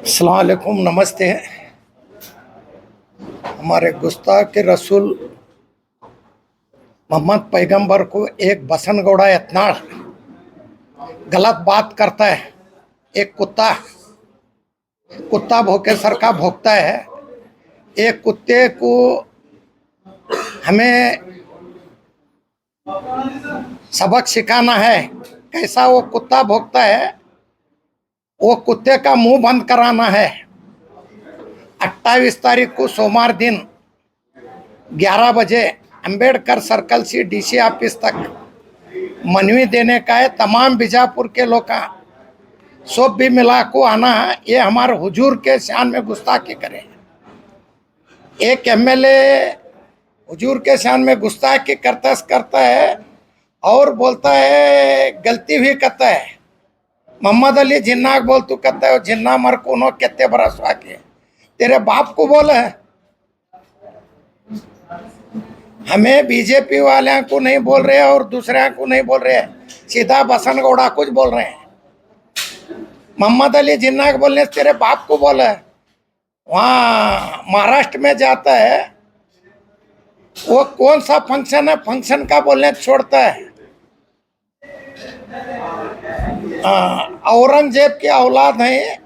अस्सलाम वालेकुम, नमस्ते। हमारे गुस्ताख रसूल मोहम्मद पैगंबर को एक बसनगौड़ा यत्नाड़ गलत बात करता है। एक कुत्ता कुत्ता भौंके सर का भौंकता है। एक कुत्ते को हमें सबक सिखाना है, कैसा वो कुत्ता भौंकता है। वो कुत्ते का मुंह बंद कराना है। 28 तारीख को सोमवार दिन 11 बजे अंबेडकर सर्कल से डीसी ऑफिस तक मनवी देने का है। तमाम बीजापुर के लोग सब भी मिला को आना है। ये हमारे हुजूर के शान में गुस्ताखी करे। एक एमएलए हुजूर के शान में गुस्ताखी करता है और बोलता है गलती भी करता है। मोहम्मद अली जिन्ना बोल तू कहता है जिन्ना मर को नो कितने बरस वाके तेरे बाप को बोल है। हमें बीजेपी वाले को नहीं बोल रहे और दूसरे को नहीं बोल रहे, सीधा बसनगौड़ा कुछ बोल रहे हैं। मोहम्मद अली जिन्ना के बोलने से तेरे बाप को बोला है। वहाँ महाराष्ट्र में जाता है, वो कौन सा फंक्शन है, फंक्शन का बोलने छोड़ता है। औरंगजेब की औलाद है।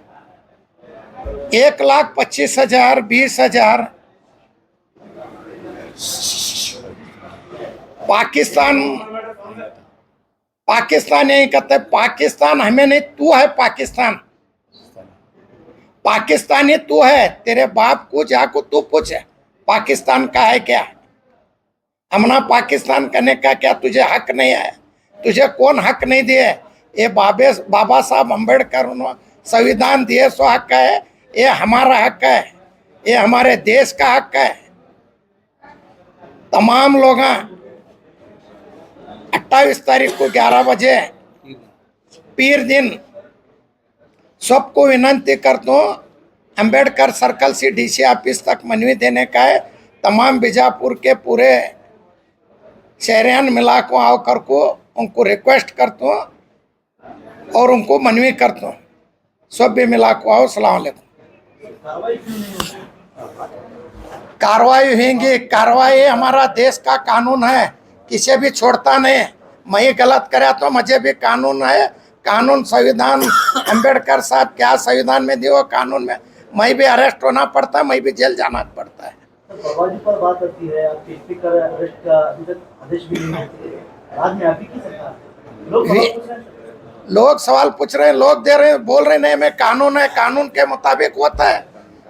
1,25,000 20,000 पाकिस्तान यही कहते हैं। पाकिस्तान हमें नहीं, तू है पाकिस्तान। पाकिस्तानी तू है। तेरे बाप को जाको तू पूछ पाकिस्तान का है क्या। हमना पाकिस्तान करने का क्या तुझे हक नहीं है? तुझे कौन हक नहीं दिए? ये बाबा साहब अम्बेडकर उन्होंने संविधान दिए सो हक है। ये हमारा हक है, ये हमारे देश का हक है। तमाम लोग 28 तारीख को 11 बजे पीर दिन सबको विनंती करता हूँ, अंबेडकर सर्कल से डीसी ऑफिस तक मनवी देने का है। तमाम बीजापुर के पूरे शहरियान मिला को आओ कर को उनको रिक्वेस्ट करता हूँ और उनको मनवी करता हूँ। सब भी मिला को आओ। सलाम अलैकुम। कार्रवाई होंगी। कार्रवाई हमारा देश का कानून है, किसी भी छोड़ता नहीं। मैं गलत करे तो मुझे भी कानून है। कानून संविधान अंबेडकर साहब क्या संविधान में दिए कानून में मैं भी अरेस्ट होना पड़ता है, मैं भी जेल जाना पड़ता है। बाबा जी पर बात करती है, आपके स्पीकर अरेस्ट का आदेश भी नहीं है। राज्य में अभी की सरकार लोग सवाल पूछ रहे हैं, लोग दे रहे हैं, बोल रहे नहीं मैं कानून है, कानून के मुताबिक होता है।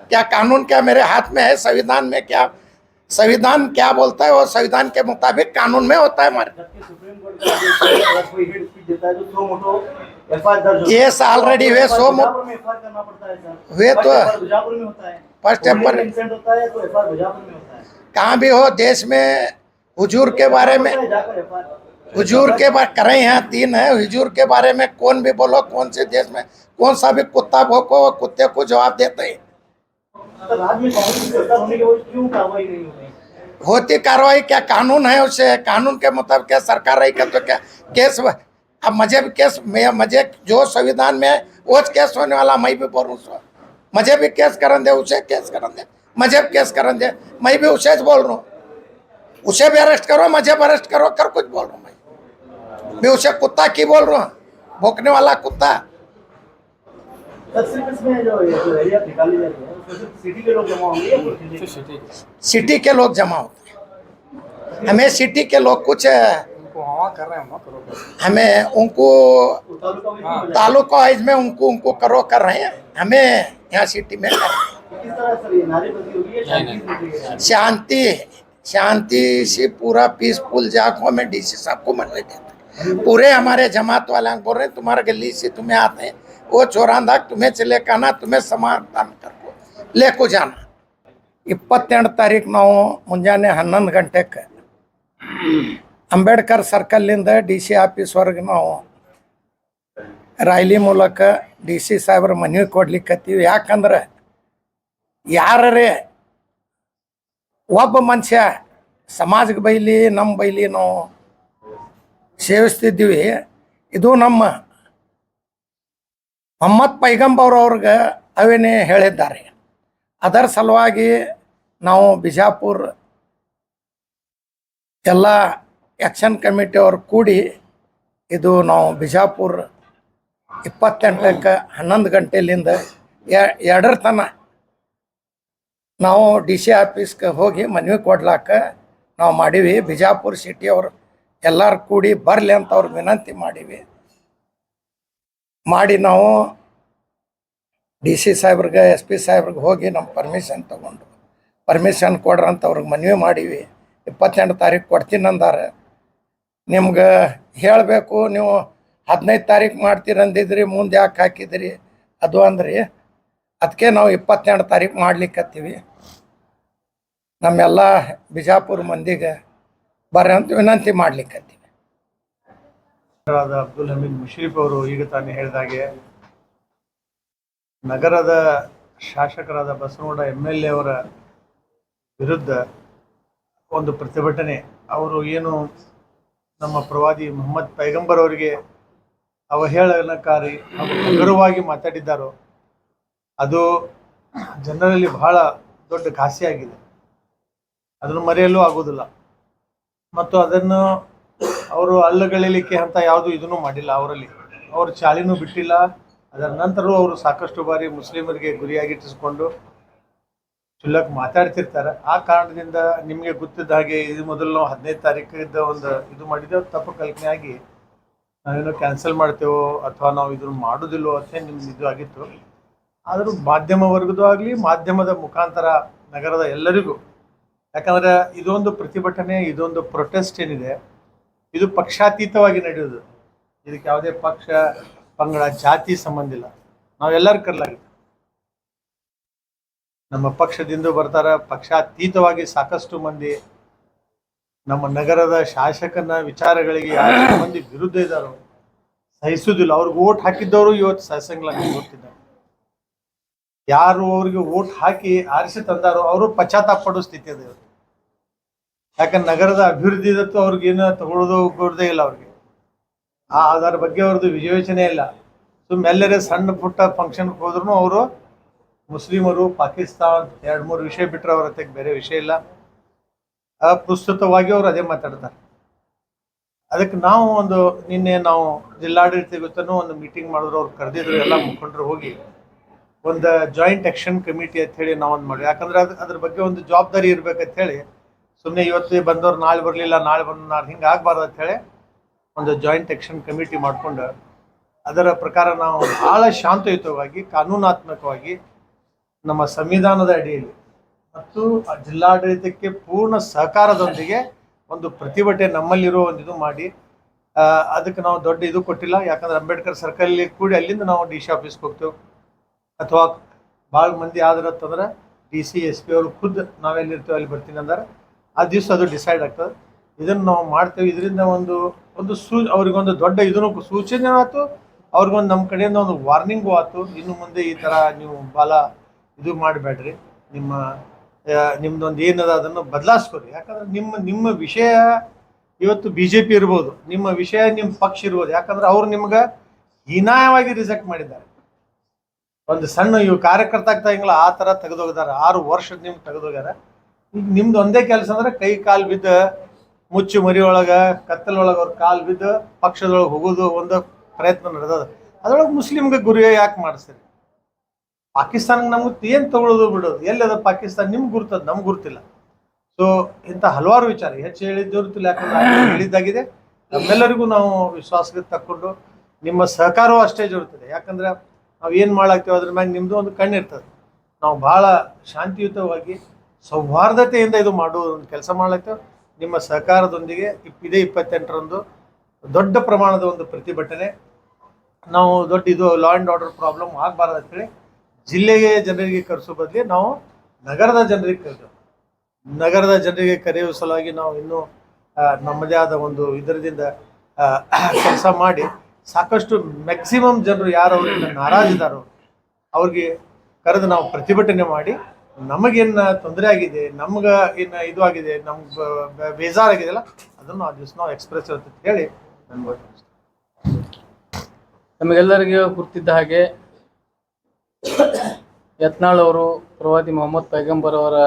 क्या कानून क्या मेरे हाथ में है? संविधान में क्या, संविधान क्या बोलता है वो संविधान के मुताबिक कानून में होता है। हमारे ये ऑलरेडी हुए हुए तो फर्स्ट पर कहाँ भी हो देश में हुजूर के बारे में, हुजूर के बारे करें यहाँ 3 है। हुजूर के बारे में कौन भी बोलो, कौन से देश में कौन सा भी कुत्ता भौंको वो कुत्ते को जवाब देते हैं। होती कार्रवाई क्या कानून है उसे, कानून के मुताबिक क्या सरकार रही कर तो क्या केस। अब मुझे भी केस, मुझे जो संविधान में वो केस होने वाला मैं भी बोलूँ मुझे भी केस करन दे, उसे केस करन दे, मुझे भी केस करन दे। मैं भी उसे बोल रहा हूँ, उसे भी अरेस्ट करो, मुझे भी अरेस्ट करो, कर कुछ बोल रहा हूँ। मैं उसे कुत्ता की बोल रहा हूँ, भौंकने वाला कुत्ता। सिटी के लोग जमा होते हैं। हमें सिटी के लोग कुछ कर रहे हैं, हमें उनको तालुका वाइज में उनको करो कर रहे हैं। हमें यहाँ सिटी में शांति से पूरा पीसफुल जाको में डीसी साहब को मनने देते हैं। पूरे हमारे जमात वाले बोल रहे हैं तुम्हारे गली से तुम्हें आते हैं, वो चोरांदा तुम्हें चले कहना, तुम्हें समाधान कर ले को जाना। 28 तारीख ನಾವು ಮುಂಜಾನೆ 11 ಗಂಟೆಗೆ ಅಂಬೇಡ್ಕರ್ ಸರ್ಕಲ್ನಿಂದ ಡಿ ಸಿ ಆಫೀಸ್ವರೆಗೆ ನಾವು ರಾಯ್ಲಿ ಮೂಲಕ ಡಿ ಸಿ ಸಾಹೇಬ್ರ ಮನವಿ ಕೊಡ್ಲಿಕ್ಕತ್ತೀವಿ। ಯಾಕಂದ್ರೆ ಯಾರೇ ಒಬ್ಬ ಮನುಷ್ಯ ಸಮಾಜಕ್ಕೆ ಬೈಲಿ ನಮ್ಮ ಬೈಲಿ ನಾವು ಸೇವಿಸ್ತಿದ್ದೀವಿ। ಇದು ನಮ್ಮ ಮೊಹಮ್ಮದ್ ಪೈಗಂಬರ್ ಅವ್ರಿಗೆ ಅವೇನೇ ಹೇಳಿದ್ದಾರೆ. ಅದರ ಸಲುವಾಗಿ ನಾವು ಬಿಜಾಪುರ ಎಲ್ಲ ಆ್ಯಕ್ಷನ್ ಕಮಿಟಿಯವರು ಕೂಡಿ ಇದು ನಾವು ಬಿಜಾಪುರ 28ಕ್ಕೆ 11 ಗಂಟೆಲಿಂದ 2 ತನಕ ನಾವು DC ಆಫೀಸ್ಗೆ ಹೋಗಿ ಮನವಿ ಕೊಡ್ಲಾಕ ನಾವು ಮಾಡೀವಿ. ಬಿಜಾಪುರ ಸಿಟಿಯವರು ಎಲ್ಲರೂ ಕೂಡಿ ಬರಲಿ ಅಂತ ಅವ್ರಿಗೆ ವಿನಂತಿ ಮಾಡೀವಿ. ಮಾಡಿ ನಾವು DC ಸಾಹೇಬ್ರಿಗೆ SP ಸಾಹೇಬ್ರಿಗೆ ಹೋಗಿ ನಮ್ಮ ಪರ್ಮಿಷನ್ ತೊಗೊಂಡು ಪರ್ಮಿಷನ್ ಕೊಡ್ರಂತ ಅವ್ರಿಗೆ ಮನವಿ ಮಾಡೀವಿ. 28 ತಾರೀಕು ಕೊಡ್ತೀನಿ ಅಂದಾರೆ. ನಿಮ್ಗೆ ಹೇಳಬೇಕು, ನೀವು 15 ತಾರೀಕು ಮಾಡ್ತೀರಿ ಅಂದಿದ್ರಿ, ಮುಂದೆ ಯಾಕೆ ಹಾಕಿದ್ರಿ ಅದು ಅಂದ್ರಿ. ಅದಕ್ಕೆ ನಾವು 22 ತಾರೀಕು ಮಾಡ್ಲಿಕ್ಕತ್ತೀವಿ. ನಮ್ಮೆಲ್ಲ ಬಿಜಾಪುರ ಮಂದಿಗೆ ಬರ್ರಿ ಅಂತ ವಿನಂತಿ ಮಾಡ್ಲಿಕ್ಕತ್ತೀವಿ. ಅಬ್ದುಲ್ ಹಮೀದ್ ಮುಷರೀಫ್ ಅವರು ಈಗ ತಾನೇ ಹೇಳಿದಾಗೆ ನಗರದ ಶಾಸಕರಾದ ಬಸವನಗೌಡ MLA ಅವರ ವಿರುದ್ಧ ಒಂದು ಪ್ರತಿಭಟನೆ, ಅವರು ಏನು ನಮ್ಮ ಪ್ರವಾದಿ ಮೊಹಮ್ಮದ್ ಪೈಗಂಬರ್ ಅವರಿಗೆ ಅವಹೇಳನಕಾರಿ ಹಾಗೂ ಹಗುರವಾಗಿ ಮಾತಾಡಿದ್ದಾರೋ ಅದು ಜನರಲ್ಲಿ ಬಹಳ ದೊಡ್ಡ ಘಾಸಿಯಾಗಿದೆ. ಅದನ್ನು ಮರೆಯಲು ಆಗೋದಿಲ್ಲ. ಮತ್ತು ಅದನ್ನು ಅವರು ಅಲ್ಲಗಳೆಯಲಿಕ್ಕೆ ಅಂತ ಯಾವುದು ಇದನ್ನು ಮಾಡಿಲ್ಲ. ಅವರು ಚಾಳಿನೂ ಬಿಟ್ಟಿಲ್ಲ. ಅದರ ನಂತರವೂ ಅವರು ಸಾಕಷ್ಟು ಬಾರಿ ಮುಸ್ಲಿಮರಿಗೆ ಗುರಿಯಾಗಿಟ್ಟಿಸಿಕೊಂಡು ಚುಲ್ಲಕ್ ಮಾತಾಡ್ತಿರ್ತಾರೆ. ಆ ಕಾರಣದಿಂದ ನಿಮಗೆ ಗೊತ್ತಿದ್ದ ಹಾಗೆ ಇದು ಮೊದಲು ನಾವು 15 ತಾರೀಕಿದ್ದ ಒಂದು ಇದು ಮಾಡಿದ್ದೆವು. ತಪ್ಪು ಕಲ್ಪನೆ ಆಗಿ ನಾವೇನೋ ಕ್ಯಾನ್ಸಲ್ ಮಾಡ್ತೇವೋ ಅಥವಾ ನಾವು ಇದನ್ನು ಮಾಡೋದಿಲ್ಲೋ ಅಂತ ನಿಮ್ಗೆ ಇದು ಆಗಿತ್ತು. ಆದರೂ ಮಾಧ್ಯಮ ವರ್ಗದೂ ಆಗಲಿ, ಮಾಧ್ಯಮದ ಮುಖಾಂತರ ನಗರದ ಎಲ್ಲರಿಗೂ, ಯಾಕಂದರೆ ಇದೊಂದು ಪ್ರತಿಭಟನೆ, ಇದೊಂದು ಪ್ರೊಟೆಸ್ಟ್ ಏನಿದೆ, ಇದು ಪಕ್ಷಾತೀತವಾಗಿ ನಡೆಯೋದು. ಇದಕ್ಕೆ ಯಾವುದೇ ಪಕ್ಷ, ಪಂಗಡ, ಜಾತಿ ಸಂಬಂಧ ಇಲ್ಲ. ನಾವೆಲ್ಲರೂ ಕರ್ಲಾಗಿತ್ತು. ನಮ್ಮ ಪಕ್ಷದಿಂದ ಬರ್ತಾರ, ಪಕ್ಷಾತೀತವಾಗಿ ಸಾಕಷ್ಟು ಮಂದಿ ನಮ್ಮ ನಗರದ ಶಾಸಕನ ವಿಚಾರಗಳಿಗೆ ಯಾರು ಮಂದಿ ವಿರುದ್ಧ ಇದ್ದಾರೋ ಸಹಿಸುವುದಿಲ್ಲ. ಅವ್ರಿಗೆ ಓಟ್ ಹಾಕಿದ್ದವರು ಇವತ್ತು ಸಹಿಸಂಗಿಲ್ಲ. ನಿಮ್ಗೆ ಗೊತ್ತಿದ್ದಾರೆ ಯಾರು ಅವ್ರಿಗೆ ಓಟ್ ಹಾಕಿ ಆರಿಸಿ ತಂದಾರೋ ಅವರು ಪಶ್ಚಾತ್ತಾಪ ಪಡೋ ಸ್ಥಿತಿ ಇದೆ ಇವತ್ತು. ಯಾಕಂದ್ರೆ ನಗರದ ಅಭಿವೃದ್ಧಿ ಇದ್ದತ್ತು ಅವ್ರಿಗೇನು ತಗೊಳ್ಳೋದು ಕೊಡೋದೇ ಇಲ್ಲ. ಅವ್ರಿಗೆ ಅದರ ಬಗ್ಗೆ ಅವ್ರದ್ದು ವಿವೇಚನೆ ಇಲ್ಲ. ಎಲ್ಲರೇ ಸಣ್ಣ ಪುಟ್ಟ ಫಂಕ್ಷನ್ಗೆ ಹೋದ್ರೂ ಅವರು ಮುಸ್ಲಿಮರು, ಪಾಕಿಸ್ತಾನ್ 2-3 ವಿಷಯ ಬಿಟ್ಟರೆ ಅವ್ರ ಹತ್ತಿಗೆ ಬೇರೆ ವಿಷಯ ಇಲ್ಲ. ಅಪ್ರಸ್ತುತವಾಗಿ ಅವರು ಅದೇ ಮಾತಾಡ್ತಾರೆ. ಅದಕ್ಕೆ ನಾವು ನಿನ್ನೆ ನಾವು ಜಿಲ್ಲಾಡಳಿತ ಗೊತ್ತನೂ ಒಂದು ಮೀಟಿಂಗ್ ಮಾಡಿದ್ರು. ಅವ್ರು ಕರೆದಿದ್ರು, ಎಲ್ಲ ಮುಖಂಡರು ಹೋಗಿ ಒಂದು ಜಾಯಿಂಟ್ ಆಕ್ಷನ್ ಕಮಿಟಿ ಅಂತ ಹೇಳಿ ನಾವೊಂದು ಮಾಡಿ. ಯಾಕಂದ್ರೆ ಅದ್ರ ಬಗ್ಗೆ ಒಂದು ಜವಾಬ್ದಾರಿ ಇರ್ಬೇಕಂತ ಹೇಳಿ, ಸುಮ್ಮನೆ ಇವತ್ತು ಬಂದವ್ರು ನಾಳೆ ಬರಲಿಲ್ಲ, ನಾಳೆ ನಾಳೆ ಹಿಂಗೆ ಆಗಬಾರ್ದು ಅಂಥೇಳಿ ಒಂದು ಜಾಯಿಂಟ್ ಆಕ್ಷನ್ ಕಮಿಟಿ ಮಾಡಿಕೊಂಡು ಅದರ ಪ್ರಕಾರ ನಾವು ಭಾಳ ಶಾಂತಯುತವಾಗಿ, ಕಾನೂನಾತ್ಮಕವಾಗಿ ನಮ್ಮ ಸಂವಿಧಾನದ ಅಡಿಯಲ್ಲಿ ಮತ್ತು ಜಿಲ್ಲಾಡಳಿತಕ್ಕೆ ಪೂರ್ಣ ಸಹಕಾರದೊಂದಿಗೆ ಒಂದು ಪ್ರತಿಭಟನೆ ನಮ್ಮಲ್ಲಿರೋ ಒಂದು ಇದು ಮಾಡಿ, ಅದಕ್ಕೆ ನಾವು ದೊಡ್ಡ ಇದು ಕೊಟ್ಟಿಲ್ಲ. ಯಾಕಂದ್ರೆ ಅಂಬೇಡ್ಕರ್ ಸರ್ಕಲಲ್ಲಿ ಕೂಡಿ ಅಲ್ಲಿಂದ ನಾವು DC ಆಫೀಸ್ಗೆ ಹೋಗ್ತೇವೆ. ಅಥವಾ ಭಾಳ ಮಂದಿ ಆದ್ರಂತಂದ್ರೆ DC SP ಅವರು ಖುದ್ದು ನಾವೆಲ್ಲಿರ್ತೇವೆ ಅಲ್ಲಿ ಬರ್ತೀನಿ ಅಂದ್ರೆ ಆ ದಿವಸ ಅದು ಡಿಸೈಡ್ ಆಗ್ತದೆ. ಇದನ್ನು ನಾವು ಮಾಡ್ತೇವೆ. ಇದರಿಂದ ಒಂದು ಅವ್ರಿಗೊಂದು ದೊಡ್ಡ ಇದನ್ನು ಸೂಚನೆ ಆಯ್ತು, ಅವ್ರಿಗೊಂದು ನಮ್ಮ ಕಡೆಯಿಂದ ಒಂದು ವಾರ್ನಿಂಗು ಆಯ್ತು. ಇನ್ನು ಮುಂದೆ ಈ ಥರ ನೀವು ಭಾಳ ಇದು ಮಾಡಬೇಡ್ರಿ, ನಿಮ್ದೊಂದು ಏನದ ಅದನ್ನು ಬದಲಾಯಿಸ್ಕೊರಿ. ಯಾಕಂದ್ರೆ ನಿಮ್ಮ ವಿಷಯ ಇವತ್ತು BJP ಇರ್ಬೋದು, ನಿಮ್ಮ ವಿಷಯ ನಿಮ್ಮ ಪಕ್ಷ ಇರ್ಬೋದು. ಯಾಕಂದ್ರೆ ಅವ್ರು ನಿಮ್ಗೆ ಹೀನಾಯವಾಗಿ ರಿಜೆಕ್ಟ್ ಮಾಡಿದ್ದಾರೆ. ಒಂದು ಸಣ್ಣ ಇವು ಕಾರ್ಯಕರ್ತ ಆಗ್ತಾ ಹಿಂಗಲ್ಲ ಆ ಥರ ತೆಗೆದೋಗಿದ್ದಾರೆ. 6 ವರ್ಷದ ನಿಮ್ಗೆ ತೆಗೆದೋಗ್ಯಾರ. ಈಗ ನಿಮ್ದು ಒಂದೇ ಕೆಲಸ ಅಂದ್ರೆ ಕೈ ಕಾಲು ಬಿದ್ದು ಮುಚ್ಚು ಮರಿ ಒಳಗೆ ಕತ್ತಲೊಳಗೆ ಅವ್ರ ಕಾಲು ಬಿದ್ದು ಪಕ್ಷದೊಳಗೆ ಹೋಗೋದು ಒಂದು ಪ್ರಯತ್ನ ನಡೆದದ. ಅದರೊಳಗೆ ಮುಸ್ಲಿಮ್ಗೆ ಗುರಿ ಯಾಕೆ ಮಾಡಿಸ್ತೀರಿ? ಪಾಕಿಸ್ತಾನಕ್ಕೆ ನಮ್ಗೆ ಏನು ತಗೊಳ್ಳೋದು ಬಿಡೋದು? ಎಲ್ಲದ ಪಾಕಿಸ್ತಾನ ನಿಮ್ಗೆ ಗುರ್ತದ, ನಮ್ಗೆ ಗುರ್ತಿಲ್ಲ. ಸೊ ಇಂಥ ಹಲವಾರು ವಿಚಾರ ಹೆಚ್ಚು ಹೇಳಿದ್ದು ಇರ್ತಿಲ್ಲ. ಯಾಕಂದ್ರೆ ಹೇಳಿದ್ದಾಗಿದೆ. ನಮ್ಮೆಲ್ಲರಿಗೂ ನಾವು ವಿಶ್ವಾಸಕ್ಕೆ ತಕ್ಕೊಂಡು ನಿಮ್ಮ ಸಹಕಾರವೂ ಅಷ್ಟೇ ಜೊಡ್ತದೆ. ಯಾಕಂದ್ರೆ ನಾವು ಏನು ಮಾಡಾಕ್ತೇವೆ ಅದ್ರ ಮ್ಯಾಗ ನಿಮ್ಮದು ಒಂದು ಕಣ್ಣಿರ್ತದೆ. ನಾವು ಭಾಳ ಶಾಂತಿಯುತವಾಗಿ ಸೌಹಾರ್ದತೆಯಿಂದ ಇದು ಮಾಡೋ ಒಂದು ಕೆಲಸ ಮಾಡ್ಲಾಗ್ತೇವೆ. ನಿಮ್ಮ ಸಹಕಾರದೊಂದಿಗೆ ಇದೇ 28ರಂದು ದೊಡ್ಡ ಪ್ರಮಾಣದ ಒಂದು ಪ್ರತಿಭಟನೆ, ನಾವು ದೊಡ್ಡ ಇದು ಲಾ ಆ್ಯಂಡ್ ಆರ್ಡರ್ ಪ್ರಾಬ್ಲಮ್ ಆಗಬಾರ್ದು ಅಂತೇಳಿ ಜಿಲ್ಲೆಗೆ ಜನರಿಗೆ ಕರೆಸೋ ಬದಲಿ ನಾವು ನಗರದ ಜನರಿಗೆ ಕರೆದೇವೆ. ನಗರದ ಜನರಿಗೆ ಕರೆಯುವ ಸಲುವಾಗಿ ನಾವು ಇನ್ನೂ ನಮ್ಮದೇ ಆದ ಒಂದು ಇದರದಿಂದ ಕೆಲಸ ಮಾಡಿ ಸಾಕಷ್ಟು ಮ್ಯಾಕ್ಸಿಮಮ್ ಜನರು ಯಾರು ಅವರಿಂದ ನಾರಾಜಿದಾರೋ ಅವ್ರಿಗೆ ಕರೆದು ನಾವು ಪ್ರತಿಭಟನೆ ಮಾಡಿ, ನಮಗೇನು ತೊಂದರೆ ಆಗಿದೆ, ನಮ್ಗೆ ಏನು ಇದು ಆಗಿದೆ, ನಮ್ಗೆ ಬೇಜಾರಾಗಿದೆಯಲ್ಲ ಅದನ್ನು ಆ ದಿವಸ ನಾವು ಎಕ್ಸ್ಪ್ರೆಸ್ ಅಂತ ಹೇಳಿ ನನ್ಗೆ ನಮಗೆಲ್ಲರಿಗೂ ಗುರ್ತಿದ್ದ ಹಾಗೆ ಯತ್ನಾಳ್ ಅವರು ಪ್ರವಾದಿ ಮೊಹಮ್ಮದ್ ಪೈಗಂಬರ್ ಅವರ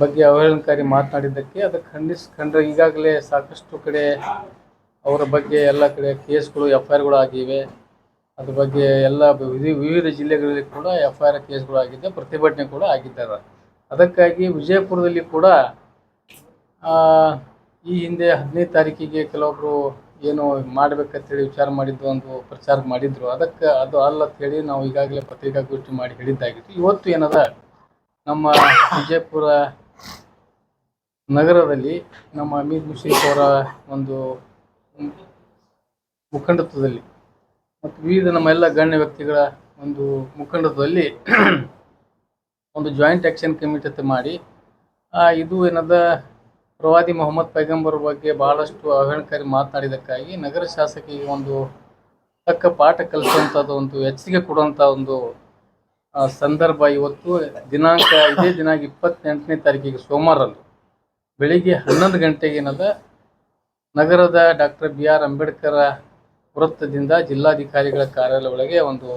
ಬಗ್ಗೆ ಅವಹೇಳನಕಾರಿ ಮಾತನಾಡಿದ್ದಕ್ಕೆ ಅದಕ್ಕೆ ಖಂಡ್ರೆ ಈಗಾಗಲೇ ಸಾಕಷ್ಟು ಕಡೆ ಅವರ ಬಗ್ಗೆ ಎಲ್ಲ ಕಡೆ ಕೇಸ್ಗಳು FIRಗಳು ಆಗಿವೆ. ಅದ್ರ ಬಗ್ಗೆ ಎಲ್ಲ ವಿವಿಧ ಜಿಲ್ಲೆಗಳಲ್ಲಿ ಕೂಡ FIR ಕೇಸ್ಗಳು ಆಗಿದ್ದೆ, ಪ್ರತಿಭಟನೆ ಕೂಡ ಆಗಿದ್ದಾರೆ. ಅದಕ್ಕಾಗಿ ವಿಜಯಪುರದಲ್ಲಿ ಕೂಡ ಈ ಹಿಂದೆ 15 ತಾರೀಕಿಗೆ ಕೆಲವೊಬ್ಬರು ಏನು ಮಾಡಬೇಕಂತೇಳಿ ವಿಚಾರ ಮಾಡಿದ್ದು ಒಂದು ಪ್ರಚಾರ ಮಾಡಿದ್ರು. ಅದಕ್ಕೆ ಅದು ಅಲ್ಲ ಅಂತೇಳಿ ನಾವು ಈಗಾಗಲೇ ಪತ್ರಿಕಾಗೋಷ್ಠಿ ಮಾಡಿ ಹೇಳಿದ್ದಾಗಿತ್ತು. ಇವತ್ತು ಏನದ ನಮ್ಮ ವಿಜಯಪುರ ನಗರದಲ್ಲಿ ನಮ್ಮ ಅಮೀದ್ ಮುಷರೀಫ್ ಅವರ ಒಂದು ಮುಖಂಡತ್ವದಲ್ಲಿ ಮತ್ತು ವಿವಿಧ ನಮ್ಮ ಎಲ್ಲ ಗಣ್ಯ ವ್ಯಕ್ತಿಗಳ ಒಂದು ಮುಖಂಡತ್ವದಲ್ಲಿ ಒಂದು ಜಾಯಿಂಟ್ ಆ್ಯಕ್ಷನ್ ಕಮಿಟಿ ಮಾಡಿ ಇದು ಏನದ ಪ್ರವಾದಿ ಮೊಹಮ್ಮದ್ ಪೈಗಂಬರ್ ಬಗ್ಗೆ ಬಹಳಷ್ಟು ಅವಹೇಳನಕಾರಿ ಮಾತನಾಡಿದ್ದಕ್ಕಾಗಿ ನಗರ ಶಾಸಕಿಗೆ ಒಂದು ತಕ್ಕ ಪಾಠ ಕಲಿಸುವಂಥದ್ದು, ಒಂದು ಎಚ್ಚರಿಕೆ ಕೊಡುವಂಥ ಒಂದು ಸಂದರ್ಭ ಇವತ್ತು ದಿನಾಂಕ ಇದೇ ದಿನಾಂಕ 28ನೇ ತಾರೀಕಿಗೆ ಸೋಮವಾರರಂದು ಬೆಳಿಗ್ಗೆ 11 ಗಂಟೆಗೆ ಏನದ ನಗರದ ಡಾಕ್ಟರ್ BR ಅಂಬೇಡ್ಕರ್ ವೃತ್ತದಿಂದ ಜಿಲ್ಲಾಧಿಕಾರಿಗಳ ಕಾರ್ಯಾಲಯ ಒಳಗೆ ಒಂದು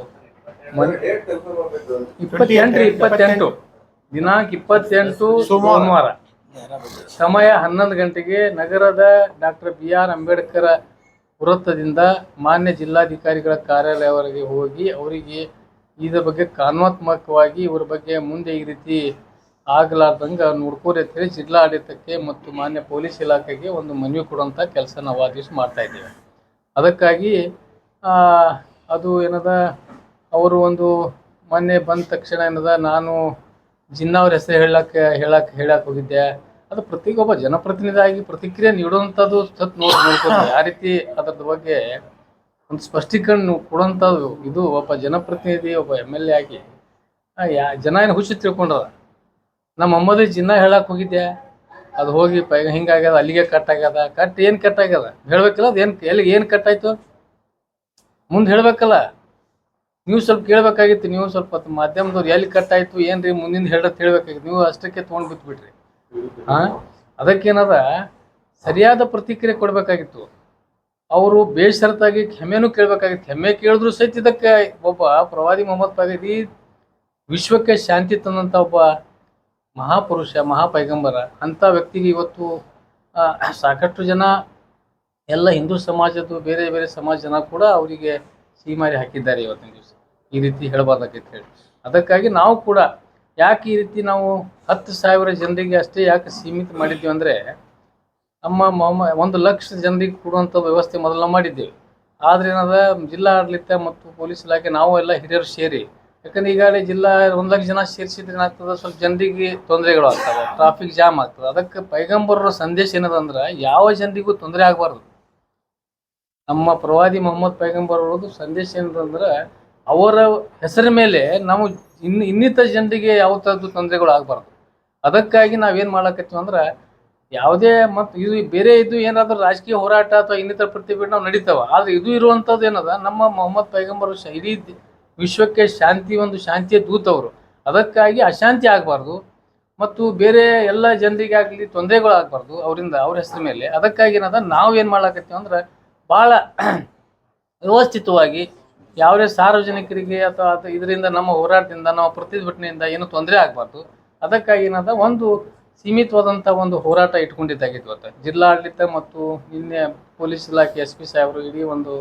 28 ದಿನಾಂಕ 28 ಸೋಮವಾರ ಸಮಯ 11 ಗಂಟೆಗೆ ನಗರದ ಡಾಕ್ಟರ್ BR ಅಂಬೇಡ್ಕರ್ ವೃತ್ತದಿಂದ ಮಾನ್ಯ ಜಿಲ್ಲಾಧಿಕಾರಿಗಳ ಕಾರ್ಯಾಲಯವರೆಗೆ ಹೋಗಿ ಅವರಿಗೆ ಇದರ ಬಗ್ಗೆ ಕಾನೂನಾತ್ಮಕವಾಗಿ ಇವರ ಬಗ್ಗೆ ಮುಂದೆ ಈ ರೀತಿ ಆಗಲಾರ್ದಂಗೆ ನೋಡ್ಕೋರಿ ಅಂತ ಹೇಳಿ ಜಿಲ್ಲಾಡಳಿತಕ್ಕೆ ಮತ್ತು ಮಾನ್ಯ ಪೊಲೀಸ್ ಇಲಾಖೆಗೆ ಒಂದು ಮನವಿ ಕೊಡುವಂಥ ಕೆಲಸ ನಾವು ಆ ದಿವಸ ಮಾಡ್ತಾ ಇದ್ದೇವೆ. ಅದಕ್ಕಾಗಿ ಅದು ಏನದ ಅವರು ಒಂದು ಮೊನ್ನೆ ಬಂದ ತಕ್ಷಣ ಏನದ ನಾನು ಜಿನ್ನಾ ಅವ್ರ ಹೆಸರು ಹೇಳಕ್ಕೆ ಹೋಗಿದ್ದೆ. ಅದು ಪ್ರತಿಯೊಬ್ಬ ಜನಪ್ರತಿನಿಧಿಯಾಗಿ ಪ್ರತಿಕ್ರಿಯೆ ನೀಡುವಂಥದ್ದು ನೋಡ್ಕೋತಾರೆ. ಯಾವ ರೀತಿ ಅದರ ಬಗ್ಗೆ ಒಂದು ಸ್ಪಷ್ಟೀಕರಣ ಕೊಡುವಂಥದ್ದು ಇದು ಒಬ್ಬ ಜನಪ್ರತಿನಿಧಿ, ಒಬ್ಬ MLA ಆಗಿ ಜನ ಏನು ಹುಚ್ಚು ತಿಳ್ಕೊಂಡ್ರ. ನಮ್ಮ ಮೊಹಮ್ಮದ್ ಜಿನ್ನಾ ಹೇಳಕ್ಕೆ ಹೋಗಿದ್ದೆ, ಅದು ಹೋಗಿ ಹಿಂಗಾಗ್ಯದ, ಅಲ್ಲಿಗೆ ಕಟ್ ಏನು ಕಟ್ ಆಗ್ಯದ ಹೇಳ್ಬೇಕಲ್ಲ. ಅದು ಏನು ಕಟ್ ಆಯ್ತು ಮುಂದೆ ಹೇಳ್ಬೇಕಲ್ಲ. ನೀವು ಸ್ವಲ್ಪ ಕೇಳಬೇಕಾಗಿತ್ತು. ನೀವು ಸ್ವಲ್ಪ ಮಾಧ್ಯಮದವ್ರು ಎಲ್ಲಿ ಕಟ್ ಆಯ್ತು ಏನ್ರಿ ಮುಂದಿನ ಹೇಳ್ಬೇಕಾಗಿತ್ತು. ನೀವು ಅಷ್ಟಕ್ಕೆ ತೊಗೊಂಡು ಬಿಟ್ಬಿಟ್ರಿ. ಅದಕ್ಕೇನದ ಸರಿಯಾದ ಪ್ರತಿಕ್ರಿಯೆ ಕೊಡಬೇಕಾಗಿತ್ತು. ಅವರು ಬೇಷರತಾಗಿ ಕ್ಷಮೆನೂ ಕೇಳಬೇಕಾಗಿತ್ತು. ಕ್ಷಮೆ ಕೇಳಿದ್ರು ಸಹಿತ ಇದಕ್ಕೆ ಒಬ್ಬ ಪ್ರವಾದಿ ಮೊಹಮ್ಮದ್ ಪೈಗಂಬರ್ ವಿಶ್ವಕ್ಕೆ ಶಾಂತಿ ತಂದಂಥ ಒಬ್ಬ ಮಹಾಪುರುಷ, ಮಹಾಪೈಗಂಬರ ಅಂಥ ವ್ಯಕ್ತಿಗೆ ಇವತ್ತು ಸಾಕಷ್ಟು ಜನ ಎಲ್ಲ ಹಿಂದೂ ಸಮಾಜದ್ದು ಬೇರೆ ಬೇರೆ ಸಮಾಜ ಜನ ಕೂಡ ಅವರಿಗೆ ಸೀಮಾರಿ ಹಾಕಿದ್ದಾರೆ ಇವತ್ತಿನ ದಿವಸ. ಈ ರೀತಿ ಹೇಳಬಾರ್ದಾಗಿತ್ತು ಹೇಳಿ. ಅದಕ್ಕಾಗಿ ನಾವು ಕೂಡ ಯಾಕೆ ಈ ರೀತಿ ನಾವು 10,000 ಜನರಿಗೆ ಅಷ್ಟೇ ಯಾಕೆ ಸೀಮಿತ ಮಾಡಿದ್ದೀವಿ ಅಂದರೆ, ನಮ್ಮ 1 ಲಕ್ಷ ಜನರಿಗೆ ಕೊಡುವಂಥ ವ್ಯವಸ್ಥೆ ಮೊದಲು ಮಾಡಿದ್ದೇವೆ. ಆದರೆ ಏನದ ಜಿಲ್ಲಾ ಆಡಳಿತ ಮತ್ತು ಪೊಲೀಸ್ ಇಲಾಖೆ ನಾವು ಎಲ್ಲ ಹಿರಿಯರು ಸೇರಿ, ಯಾಕಂದ್ರೆ ಈಗಾಗಲೇ ಜಿಲ್ಲಾ 1 ಲಕ್ಷ ಜನ ಸೇರಿಸಿದ್ರೆ ಏನಾಗ್ತದೆ, ಸ್ವಲ್ಪ ಜನರಿಗೆ ತೊಂದರೆಗಳು ಆಗ್ತವೆ, ಟ್ರಾಫಿಕ್ ಜಾಮ್ ಆಗ್ತದೆ. ಅದಕ್ಕೆ ಪೈಗಂಬರರ ಸಂದೇಶ ಏನದಂದ್ರೆ ಯಾವ ಜನರಿಗೂ ತೊಂದರೆ ಆಗಬಾರ್ದು. ನಮ್ಮ ಪ್ರವಾದಿ ಮೊಹಮ್ಮದ್ ಪೈಗಂಬರ್ ಅವ್ರದ್ದು ಸಂದೇಶ ಏನಂದ್ರೆ ಅವರ ಹೆಸರ ಮೇಲೆ ನಾವು ಇನ್ನಿತರ ಜನರಿಗೆ ಯಾವ ಥರದ್ದು ತೊಂದರೆಗಳು ಆಗಬಾರ್ದು. ಅದಕ್ಕಾಗಿ ನಾವೇನು ಮಾಡ್ಲಕತ್ತೀವಿ ಅಂದ್ರೆ, ಯಾವುದೇ ಮತ್ತು ಇದು ಬೇರೆ ಇದು ಏನಾದರೂ ರಾಜಕೀಯ ಹೋರಾಟ ಅಥವಾ ಇನ್ನಿತರ ಪ್ರತಿಭಟನೆ ನಾವು ನಡೀತಾವ. ಆದರೆ ಇದು ಇರುವಂಥದ್ದು ಏನದ, ನಮ್ಮ ಮೊಹಮ್ಮದ್ ಪೈಗಂಬರ್ ಇಡೀ ವಿಶ್ವಕ್ಕೆ ಶಾಂತಿಯ ದೂತವರು. ಅದಕ್ಕಾಗಿ ಅಶಾಂತಿ ಆಗಬಾರ್ದು ಮತ್ತು ಬೇರೆ ಎಲ್ಲ ಜನರಿಗೆ ಆಗಲಿ ತೊಂದರೆಗಳು ಆಗಬಾರ್ದು ಅವರಿಂದ, ಅವ್ರ ಹೆಸರ ಮೇಲೆ. ಅದಕ್ಕಾಗಿ ಏನದ ನಾವು ಏನು ಮಾಡ್ಲಕತ್ತೀವಿ ಅಂದ್ರೆ, ಭಾಳ ವ್ಯವಸ್ಥಿತವಾಗಿ ಯಾವುದೇ ಸಾರ್ವಜನಿಕರಿಗೆ ಅಥವಾ ಇದರಿಂದ ನಮ್ಮ ಹೋರಾಟದಿಂದ ನಮ್ಮ ಪ್ರತಿಭಟನೆಯಿಂದ ಏನು ತೊಂದರೆ ಆಗಬಾರ್ದು. ಅದಕ್ಕಾಗಿ ಏನದ ಒಂದು ಸೀಮಿತವಾದಂಥ ಒಂದು ಹೋರಾಟ ಇಟ್ಕೊಂಡಿದ್ದಾಗಿತ್ತು. ಇವತ್ತು ಜಿಲ್ಲಾಡಳಿತ ಮತ್ತು ನಿನ್ನೆ ಪೊಲೀಸ್ ಇಲಾಖೆ SP ಸಾಹೇಬರು ಇಡೀ ಒಂದು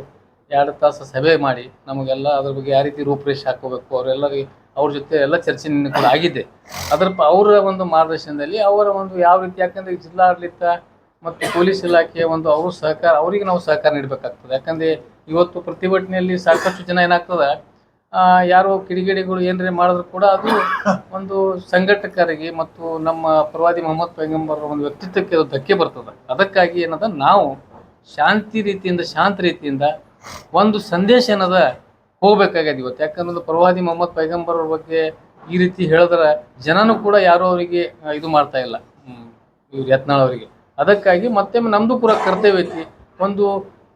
2 ತಾಸು ಸಭೆ ಮಾಡಿ ನಮಗೆಲ್ಲ ಅದ್ರ ಬಗ್ಗೆ ಯಾವ ರೀತಿ ರೂಪರೇಷೆ ಹಾಕೋಬೇಕು ಅವರೆಲ್ಲರಿಗೆ ಅವ್ರ ಜೊತೆ ಎಲ್ಲ ಚರ್ಚೆ ನಿನ್ನೆ ಕೂಡ ಆಗಿದೆ. ಅವರ ಒಂದು ಮಾರ್ಗದರ್ಶನದಲ್ಲಿ ಅವರ ಒಂದು ಯಾವ ರೀತಿ, ಯಾಕಂದರೆ ಜಿಲ್ಲಾಡಳಿತ ಮತ್ತು ಪೊಲೀಸ್ ಇಲಾಖೆ ಒಂದು ಅವರು ಸಹಕಾರ, ಅವರಿಗೆ ನಾವು ಸಹಕಾರ ನೀಡಬೇಕಾಗ್ತದೆ. ಯಾಕಂದರೆ ಇವತ್ತು ಪ್ರತಿಭಟನೆಯಲ್ಲಿ ಸಾಕಷ್ಟು ಜನ ಏನಾಗ್ತದೆ, ಯಾರೋ ಕಿಡಿಗೇಡಿಗಳು ಏನಾರೇ ಮಾಡಿದ್ರು ಕೂಡ ಅದು ಒಂದು ಸಂಘಟಕರಿಗೆ ಮತ್ತು ನಮ್ಮ ಪ್ರವಾದಿ ಮೊಹಮ್ಮದ್ ಪೈಗಂಬರ್ ಒಂದು ವ್ಯಕ್ತಿತ್ವಕ್ಕೆ ಅದು ಧಕ್ಕೆ ಬರ್ತದೆ. ಅದಕ್ಕಾಗಿ ಏನದ ನಾವು ಶಾಂತ ರೀತಿಯಿಂದ ಒಂದು ಸಂದೇಶ ಏನದ ಹೋಗ್ಬೇಕಾಗ್ಯದ ಇವತ್ತು. ಯಾಕಂದ್ರೆ ಪ್ರವಾದಿ ಮೊಹಮ್ಮದ್ ಪೈಗಂಬರ್ ಅವ್ರ ಬಗ್ಗೆ ಈ ರೀತಿ ಹೇಳಿದ್ರೆ ಜನನೂ ಕೂಡ ಯಾರೋ ಅವರಿಗೆ ಇದು ಮಾಡ್ತಾ ಇಲ್ಲ, ಇವ್ರು ಯತ್ನಾಳ್ ಅವರಿಗೆ. ಅದಕ್ಕಾಗಿ ಮತ್ತೆ ನಮ್ಮದು ಕೂಡ ಕರ್ತವ್ಯ ಐತಿ. ಒಂದು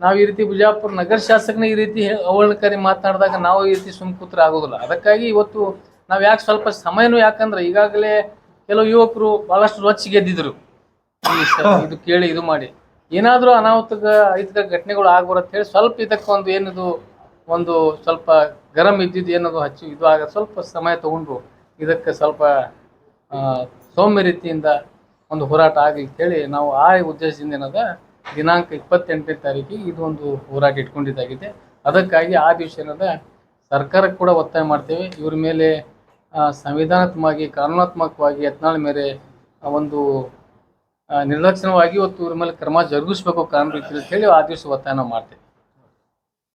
ನಾವು ಈ ರೀತಿ ಬಿಜಾಪುರ ನಗರ ಶಾಸಕನ ಈ ರೀತಿ ಅವಹೇಳನಕಾರಿ ಮಾತನಾಡಿದಾಗ ನಾವು ಈ ರೀತಿ ಕೂತ್ರೆ ಆಗೋದಿಲ್ಲ. ಅದಕ್ಕಾಗಿ ಇವತ್ತು ನಾವು ಯಾಕೆ ಸ್ವಲ್ಪ ಸಮಯನೂ, ಯಾಕಂದ್ರೆ ಈಗಾಗಲೇ ಕೆಲವು ಯುವಕರು ಭಾಳಷ್ಟು ರೊಚ್ಚಿಗೆದ್ದಿದ್ರು ಇದು ಕೇಳಿ ಇದು ಮಾಡಿ ಏನಾದರೂ ಅನಾಹುತ ಘಟನೆಗಳು ಆಗ್ಬಾರದು ಹೇಳಿ ಸ್ವಲ್ಪ ಇದಕ್ಕೆ ಒಂದು ಏನಿದು ಒಂದು ಸ್ವಲ್ಪ ಗರಂ ಇದ್ದಿದ್ದು ಏನದು ಹಚ್ಚಿ ಇದು ಆಗ ಸ್ವಲ್ಪ ಸಮಯ ತಗೊಂಡು ಇದಕ್ಕೆ ಸ್ವಲ್ಪ ಸೌಮ್ಯ ರೀತಿಯಿಂದ ಒಂದು ಹೋರಾಟ ಆಗಲಿ ಅಂತೇಳಿ ನಾವು ಆ ಉದ್ದೇಶದಿಂದ ಏನದ ದಿನಾಂಕ 28ನೇ ತಾರೀಕಿಗೆ ಇದು ಒಂದು ಹೋರಾಟ ಇಟ್ಕೊಂಡಿದ್ದಾಗಿದೆ. ಅದಕ್ಕಾಗಿ ಆ ದಿವಸ ಏನದ ಸರ್ಕಾರಕ್ಕೆ ಕೂಡ ಒತ್ತಾಯ ಮಾಡ್ತೇವೆ. ಇವ್ರ ಮೇಲೆ ಸಂವಿಧಾನಾತ್ಮಕವಾಗಿ ಕಾನೂನಾತ್ಮಕವಾಗಿ ಯತ್ನಾಳ್ ಮೇಲೆ ಒಂದು ನಿರ್ಲಕ್ಷಣವಾಗಿ ಇವತ್ತು ಇವ್ರ ಮೇಲೆ ಕ್ರಮ ಜರುಗಿಸ್ಬೇಕು ಕಾನೂನು ರೀತಿಯಲ್ಲಿ ಅಂತ ಹೇಳಿ ಆ ದಿವಸ ಒತ್ತಾಯ ನಾವು ಮಾಡ್ತೇವೆ.